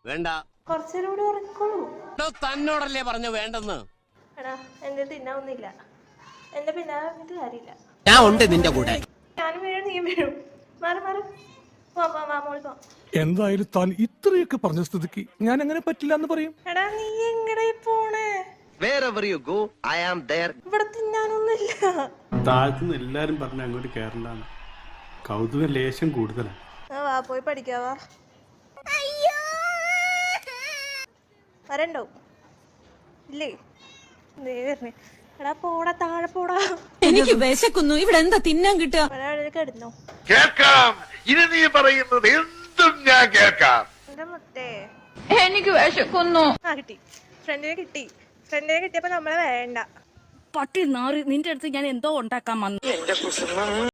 വേണ്ട. കുറച്ചേരം കൂടി ഉറങ്ങിക്കോളൂ. തന്നോടല്ലേ പറഞ്ഞു വേണ്ടെന്ന്. എടാ എന്റെ തിന്നാവുന്നില്ല. എന്റെ പിന്നാലെ വന്നിട്ട് കാര്യമില്ല. ഞാൻ ഉണ്ട് നിന്റെ കൂടെ. ഞാനും വീഴും നീയും വീഴും. മാറി മാറി മോളി പോ. എന്തായാലും താൻ ഇത്രയൊക്കെ പറഞ്ഞ സ്ഥിതിക്ക് ഞാൻ അങ്ങനെ പറ്റില്ല എന്ന് പറയും. എടാ നീ എങ്ങടെ പോണേ? Wherever you go, I am there. ഇവിടെ തിന്നാനൊന്നുമില്ല. താഴത്തുനിന്ന് എല്ലാരും പറഞ്ഞ അങ്ങോട്ട് കേറണ്ടാണ്. കൗതുക ലേശം കൂടുതലാണ്. വാ പോയി പഠിക്കാവാ. വരണ്ടോ? ഇല്ലേ? എടാ പോടാ, താഴെ പോടാ. എനിക്ക് വിശക്കുന്നു. ഇവിടെ എന്താ തിന്നാൻ കിട്ടുക? കിടന്നോ. കേൾക്കാം. ഇനി നീ പറയുന്നത് എന്തും ഞാൻ കേൾക്കാം. എന്റെ മുത്തേ, എനിക്ക് വിശക്കുന്നു. കിട്ടി. ഫ്രണ്ടിനെ കിട്ടിയപ്പോ നമ്മളെ വേണ്ട. പട്ടി നാറി, നിന്റെ അടുത്ത് ഞാൻ എന്തോ ഉണ്ടാക്കാൻ വന്നു.